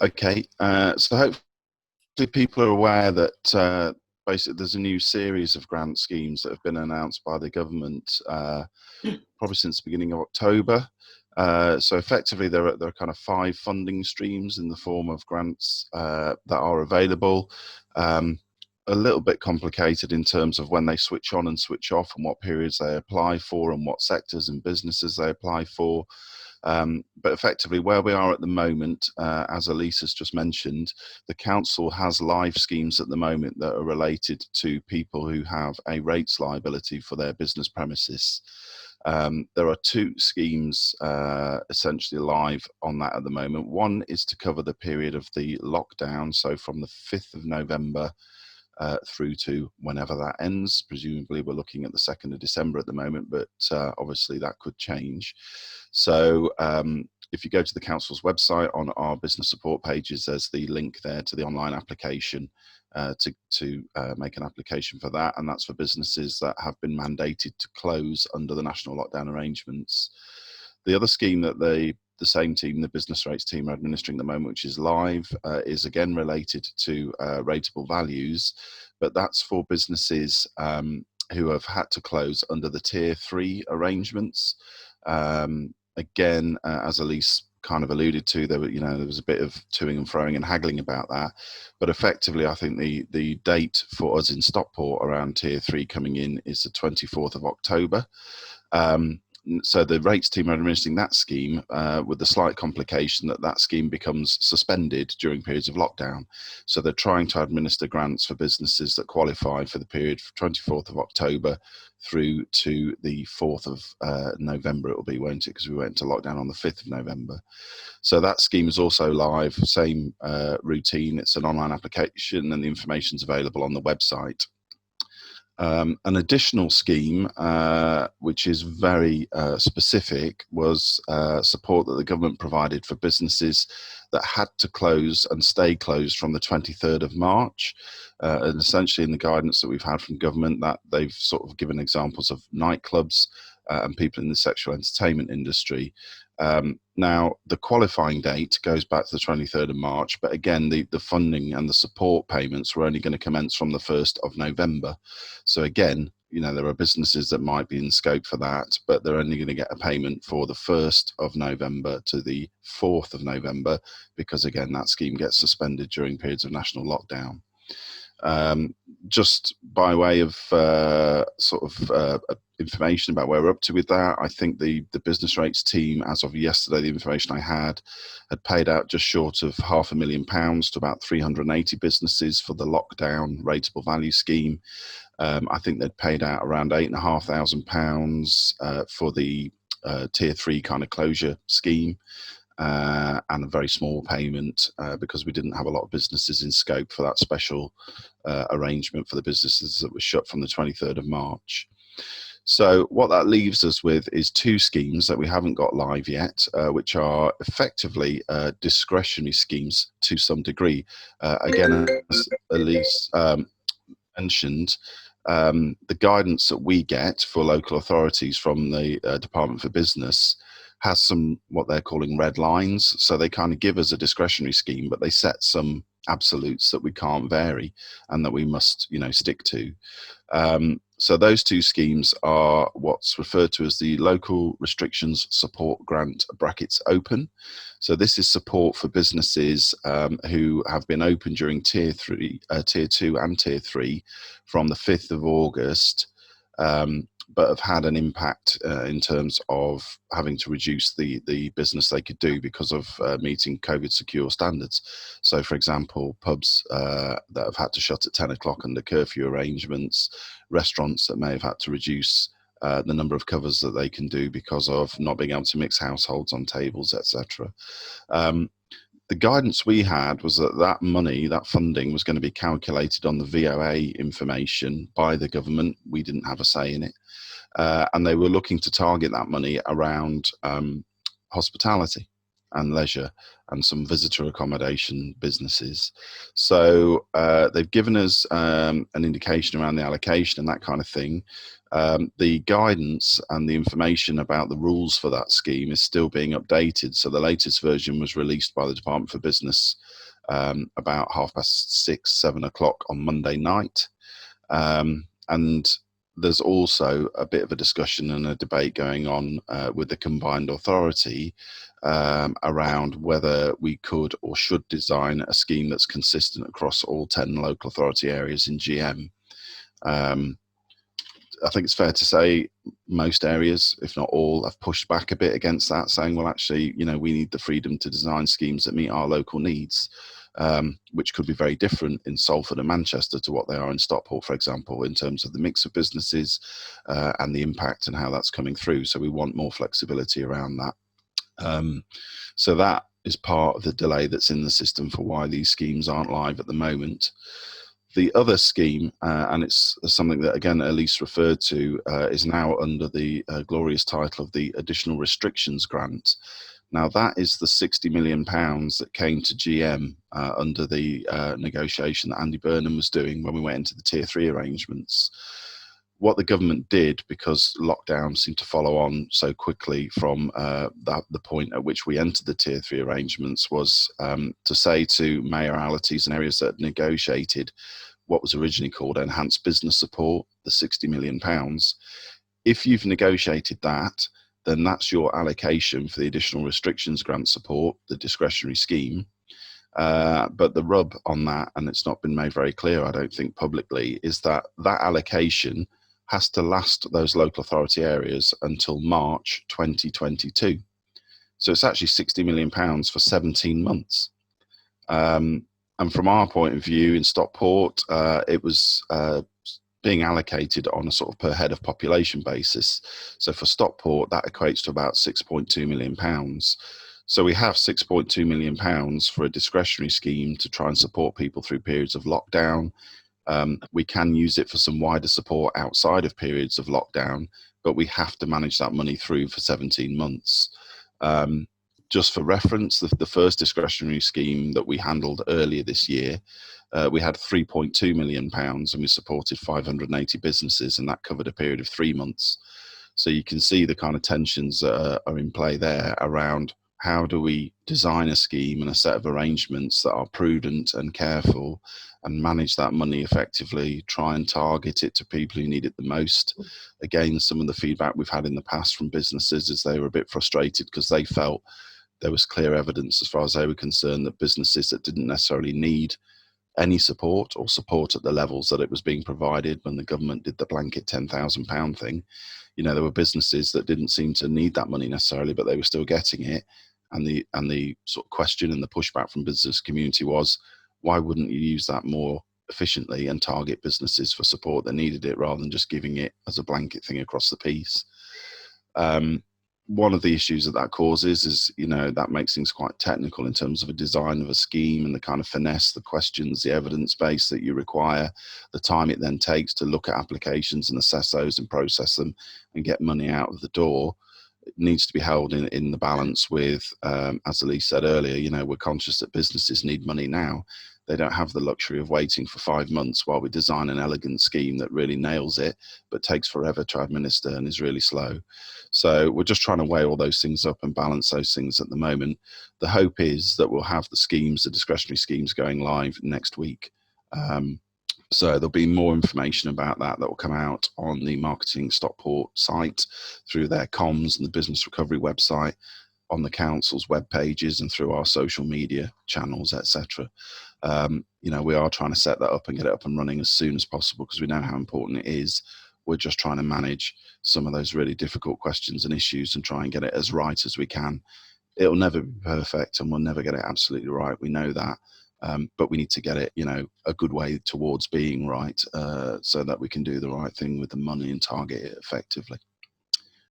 Okay, so hopefully people are aware that basically there's a new series of grant schemes that have been announced by the government probably since the beginning of October. So effectively, there are kind of 5 funding streams in the form of grants that are available. A little bit complicated in terms of when they switch on and switch off, and what periods they apply for, and what sectors and businesses they apply for. But effectively, where we are at the moment, as Elise has just mentioned, the council has live schemes at the moment that are related to people who have a rates liability for their business premises. There are 2 schemes essentially live on that at the moment. One is to cover the period of the lockdown, so from the 5th of November through to whenever that ends. Presumably we're looking at the 2nd of December at the moment, but obviously that could change. So if you go to the council's website on our business support pages, there's the link there to the online application to make an application for that, and that's for businesses that have been mandated to close under the national lockdown arrangements. The other scheme that the same team, the business rates team, are administering at the moment, which is live, is again related to rateable values, but that's for businesses who have had to close under the tier 3 arrangements. Again, as Elise kind of alluded to, there was a bit of toing and froing and haggling about that, but effectively I think the date for us in Stockport around tier 3 coming in is the 24th of October. So the rates team are administering that scheme with the slight complication that scheme becomes suspended during periods of lockdown. So they're trying to administer grants for businesses that qualify for the period from 24th of October through to the 4th of November, it will be, won't it? Because we went into lockdown on the 5th of November. So that scheme is also live, same routine. It's an online application and the information's available on the website. An additional scheme, which is very specific, was support that the government provided for businesses that had to close and stay closed from the 23rd of March. And essentially in the guidance that we've had from government, that they've sort of given examples of nightclubs and people in the sexual entertainment industry. Now, the qualifying date goes back to the 23rd of March, but again, the funding and the support payments were only going to commence from the 1st of November. So again, there are businesses that might be in scope for that, but they're only going to get a payment for the 1st of November to the 4th of November, because again, that scheme gets suspended during periods of national lockdown. Just by way of information about where we're up to with that, I think the business rates team, as of yesterday, the information I had paid out just short of £500,000 to about 380 businesses for the lockdown rateable value scheme. I think they'd paid out around £8,500 for the tier 3 kind of closure scheme. And a very small payment because we didn't have a lot of businesses in scope for that special arrangement for the businesses that were shut from the 23rd of March. So what that leaves us with is 2 schemes that we haven't got live yet, which are effectively discretionary schemes to some degree. Again, as Elise mentioned, the guidance that we get for local authorities from the Department for Business has some what they're calling red lines. So they kind of give us a discretionary scheme, but they set some absolutes that we can't vary and that we must, stick to. So those 2 schemes are what's referred to as the Local Restrictions Support Grant (brackets open). So this is support for businesses who have been open during tier 2 and tier 3 from the 5th of August, but have had an impact in terms of having to reduce the business they could do because of meeting COVID secure standards. So, for example, pubs that have had to shut at 10 o'clock under curfew arrangements, restaurants that may have had to reduce the number of covers that they can do because of not being able to mix households on tables, etc. The guidance we had was that money, that funding, was going to be calculated on the VOA information by the government. We didn't have a say in it. And they were looking to target that money around hospitality. and leisure, and some visitor accommodation businesses. So they've given us an indication around the allocation and that kind of thing. The guidance and the information about the rules for that scheme is still being updated. So the latest version was released by the Department for Business about 6:30, 7 o'clock on Monday night. And there's also a bit of a discussion and a debate going on with the combined authority around whether we could or should design a scheme that's consistent across all 10 local authority areas in GM. I think it's fair to say most areas, if not all, have pushed back a bit against that, saying, well, actually, we need the freedom to design schemes that meet our local needs, which could be very different in Salford and Manchester to what they are in Stockport, for example, in terms of the mix of businesses and the impact and how that's coming through. So we want more flexibility around that. So that is part of the delay that's in the system for why these schemes aren't live at the moment. The other scheme, and it's something that, again, Elise referred to, is now under the glorious title of the Additional Restrictions Grant. Now, that is the £60 million that came to GM under the negotiation that Andy Burnham was doing when we went into the Tier 3 arrangements. What the government did, because lockdown seemed to follow on so quickly from the point at which we entered the Tier 3 arrangements, was to say to mayoralities and areas that negotiated what was originally called enhanced business support, the £60 million, if you've negotiated that, then that's your allocation for the additional restrictions grant support, the discretionary scheme. But the rub on that, and it's not been made very clear, I don't think, publicly, is that that allocation has to last those local authority areas until March 2022. So it's actually £60 million for 17 months. And from our point of view in Stockport, it was being allocated on a sort of per head of population basis. So for Stockport, that equates to about £6.2 million. So we have £6.2 million for a discretionary scheme to try and support people through periods of lockdown. We can use it for some wider support outside of periods of lockdown, but we have to manage that money through for 17 months. Just for reference, the first discretionary scheme that we handled earlier this year, we had £3.2 million and we supported 580 businesses, and that covered a period of 3 months. So you can see the kind of tensions that are in play there around how do we design a scheme and a set of arrangements that are prudent and careful and manage that money effectively, try and target it to people who need it the most. Again, some of the feedback we've had in the past from businesses is they were a bit frustrated because they felt there was clear evidence, as far as they were concerned, that businesses that didn't necessarily need any support or support at the levels that it was being provided when the government did the blanket £10,000 thing, there were businesses that didn't seem to need that money necessarily, but they were still getting it. And the sort of question and the pushback from business community was, why wouldn't you use that more efficiently and target businesses for support that needed it rather than just giving it as a blanket thing across the piece? One of the issues that causes is, that makes things quite technical in terms of a design of a scheme and the kind of finesse, the questions, the evidence base that you require, the time it then takes to look at applications and assess those and process them and get money out of the door. It needs to be held in the balance with, as Elise said earlier, we're conscious that businesses need money now. They don't have the luxury of waiting for 5 months while we design an elegant scheme that really nails it, but takes forever to administer and is really slow. So we're just trying to weigh all those things up and balance those things at the moment. The hope is that we'll have the discretionary schemes going live next week. So there'll be more information about that will come out on the Marketing Stockport site, through their comms and the Business Recovery website, on the council's web pages and through our social media channels, etc. We are trying to set that up and get it up and running as soon as possible because we know how important it is. We're just trying to manage some of those really difficult questions and issues and try and get it as right as we can. It'll never be perfect and we'll never get it absolutely right. We know that. But we need to get it, a good way towards being right so that we can do the right thing with the money and target it effectively.